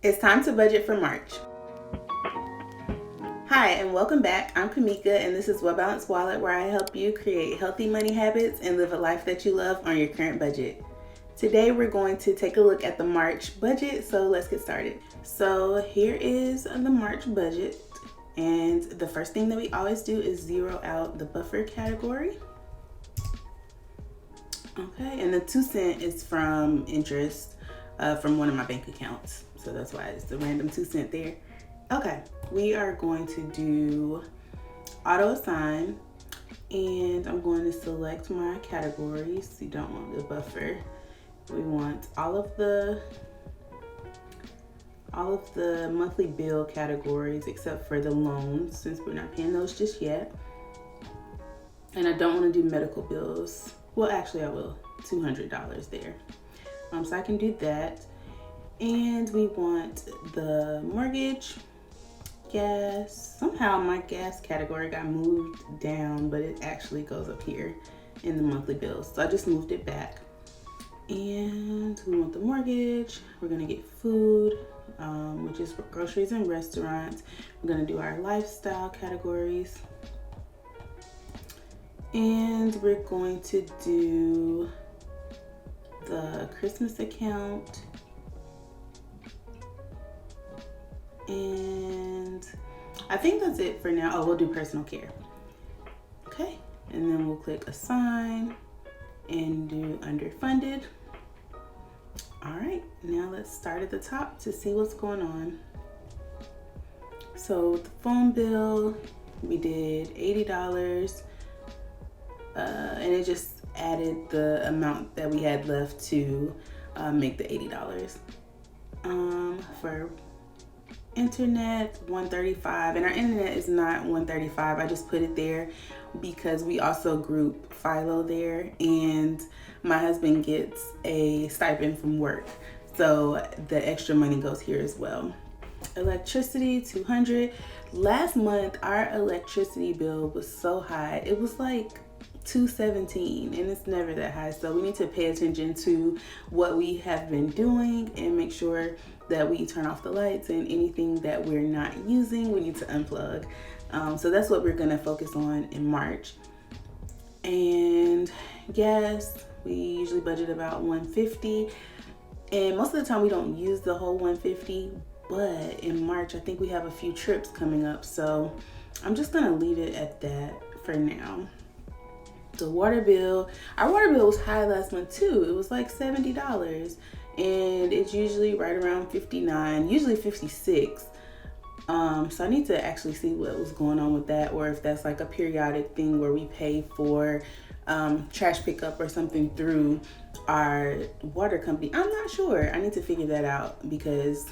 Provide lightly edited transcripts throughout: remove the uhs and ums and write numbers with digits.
It's time to budget for March. Hi, and welcome back. I'm Kamika, and this is Well Balanced Wallet, where I help you create healthy money habits and live a life that you love on your current budget. Today, we're going to take a look at the March budget, so let's get started. So here is the March budget, and the first thing that we always do is zero out the buffer category. Okay, and the 2 cent is from interest from one of my bank accounts. So that's why it's the random 2 cent there. Okay, we are going to do auto assign, and I'm going to select my categories. You don't want the buffer. We want all of the monthly bill categories except for the loans, since we're not paying those just yet. And I don't want to do medical bills. Well, actually I will. $200 there. So I can do that. And we want the mortgage, gas. Somehow my gas category got moved down, but it actually goes up here in the monthly bills. So I just moved it back. And we want the mortgage. We're gonna get food, which is groceries and restaurants. We're gonna do our lifestyle categories. And we're going to do the Christmas account. And I think that's it for now. Oh, we'll do personal care. Okay, and then we'll click assign and do underfunded. All right, now let's start at the top to see what's going on. So with the phone bill, we did $80, and it just added the amount that we had left to make the $80. For internet, $135, and our internet is not $135. I just put it there because we also group Philo there, and my husband gets a stipend from work, so the extra money goes here as well. Electricity, $200. Last month our electricity bill was so high, it was like $217, and it's never that high. So we need to pay attention to what we have been doing and make sure that we turn off the lights, and anything that we're not using we need to unplug. So that's what we're gonna focus on in March. And gas, we usually budget about $150, and most of the time we don't use the whole $150, but in March I think we have a few trips coming up, so I'm just gonna leave it at that for now. The water bill, our water bill was high last month too. It was like $70, and it's usually right around $59, usually $56. So I need to actually see what was going on with that, or if that's like a periodic thing where we pay for trash pickup or something through our water company. I'm not sure. I need to figure that out because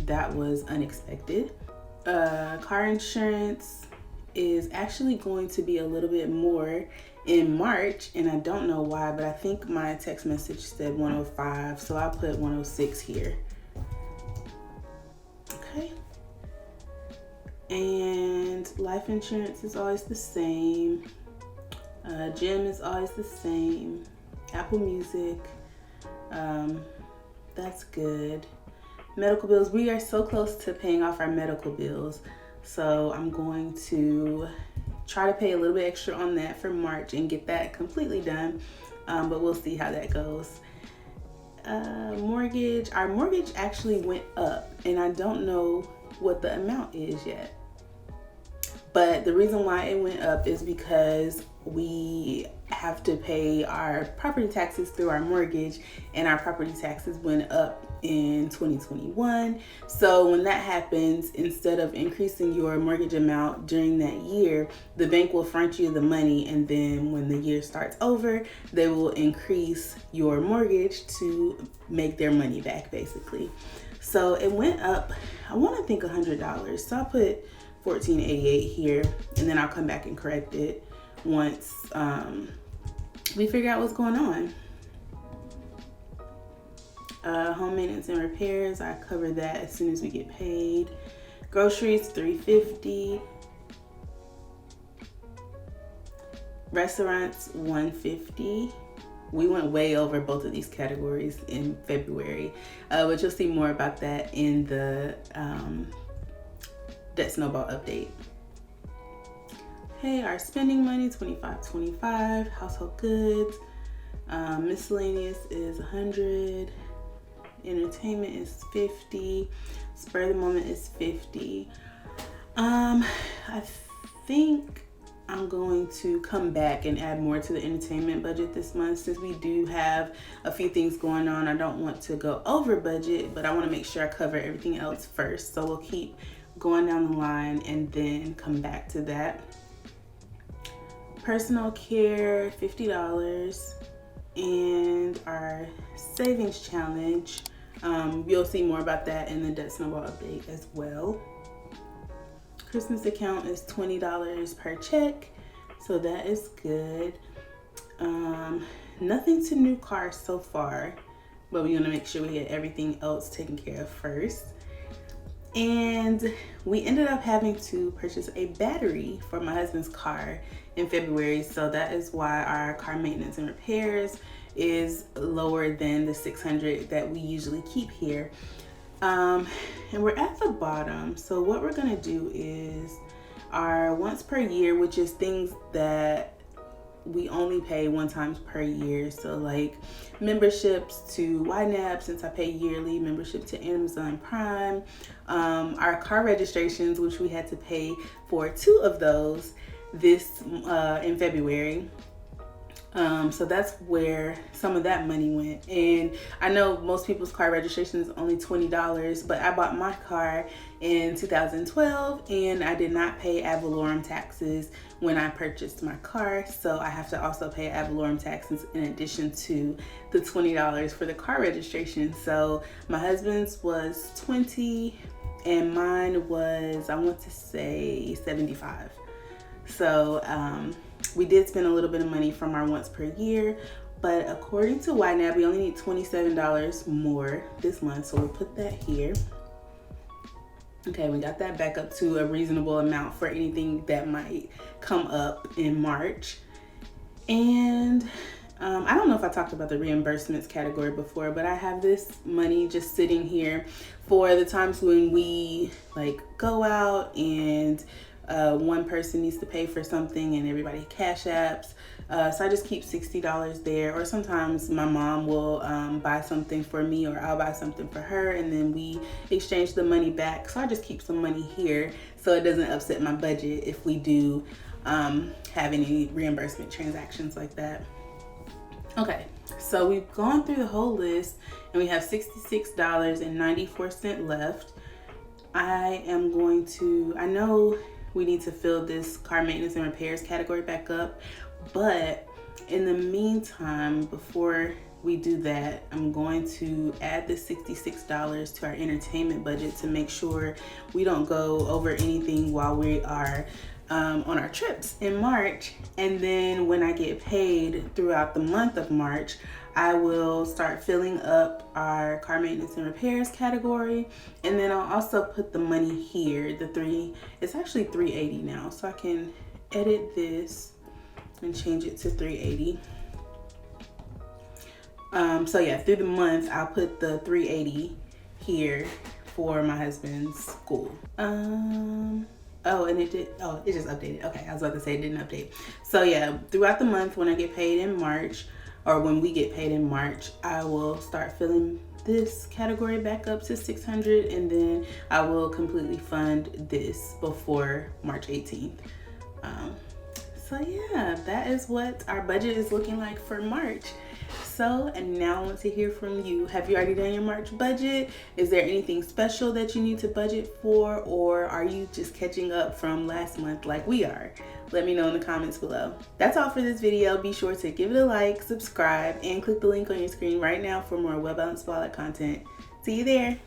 that was unexpected. Car insurance is actually going to be a little bit more in March, and I don't know why, but I think my text message said 105, so I'll put 106 here. Okay. And life insurance is always the same. Gym is always the same. Apple Music, that's good. Medical bills, we are so close to paying off our medical bills, so I'm going to try to pay a little bit extra on that for March and get that completely done, but we'll see how that goes. Mortgage, our mortgage actually went up, and I don't know what the amount is yet. But the reason why it went up is because we have to pay our property taxes through our mortgage, and our property taxes went up in 2021. So when that happens, instead of increasing your mortgage amount during that year, the bank will front you the money, and then when the year starts over, they will increase your mortgage to make their money back, basically. So it went up, I want to think $100. So I'll put $14.88 here, and then I'll come back and correct it once we figure out what's going on. Home maintenance and repairs, I cover that as soon as we get paid. Groceries, $3.50. Restaurants, $1.50. we went way over both of these categories in February, but you'll see more about that in the Debt Snowball update. Okay, our spending money, $25.25, household goods, miscellaneous is $100, entertainment is $50, spur of the moment is $50. I think I'm going to come back and add more to the entertainment budget this month since we do have a few things going on. I don't want to go over budget, but I want to make sure I cover everything else first. So we'll keep going down the line and then come back to that. Personal care, $50, and our savings challenge. You'll see more about that in the Debt Snowball update as well. Christmas account is $20 per check, so that is good. Nothing to new cars so far, but we're gonna make sure we get everything else taken care of first. And we ended up having to purchase a battery for my husband's car in February, so that is why our car maintenance and repairs is lower than the $600 that we usually keep here. And we're at the bottom. So what we're gonna do is our once per year, which is things that we only pay one time per year. So like memberships to Ynab, since I pay yearly, membership to Amazon Prime, our car registrations, which we had to pay for 2 of those this in February. So that's where some of that money went. And I know most people's car registration is only $20, but I bought my car in 2012 and I did not pay ad valorem taxes when I purchased my car. So I have to also pay ad valorem taxes in addition to the $20 for the car registration. So my husband's was $20 and mine was, I want to say, $75. So we did spend a little bit of money from our once per year, but according to Ynab, we only need $27 more this month. So we'll put that here. Okay, we got that back up to a reasonable amount for anything that might come up in March. And I don't know if I talked about the reimbursements category before, but I have this money just sitting here for the times when we like go out and one person needs to pay for something and everybody cash apps. So I just keep $60 there, or sometimes my mom will buy something for me or I'll buy something for her and then we exchange the money back. So I just keep some money here so it doesn't upset my budget if we do have any reimbursement transactions like that. Okay, so we've gone through the whole list and we have $66.94 left. I know we need to fill this car maintenance and repairs category back up, but in the meantime, before we do that, I'm going to add the $66 to our entertainment budget to make sure we don't go over anything while we are on our trips in March. And then when I get paid throughout the month of March, I will start filling up our car maintenance and repairs category. And then I'll also put the money here, it's actually $380 now. So I can edit this and change it to $380. So yeah, through the month, I'll put the $380 here for my husband's school. It just updated. Okay, I was about to say it didn't update. So yeah, throughout the month when I get paid in March, or when we get paid in March, I will start filling this category back up to $600, and then I will completely fund this before March 18th. So yeah, that is what our budget is looking like for March. So, and now I want to hear from you. Have you already done your March budget? Is there anything special that you need to budget for, or are you just catching up from last month like we are? Let me know in the comments below. That's all for this video. Be sure to give it a like, subscribe, and click the link on your screen right now for more Well Balanced Wallet content. See you there.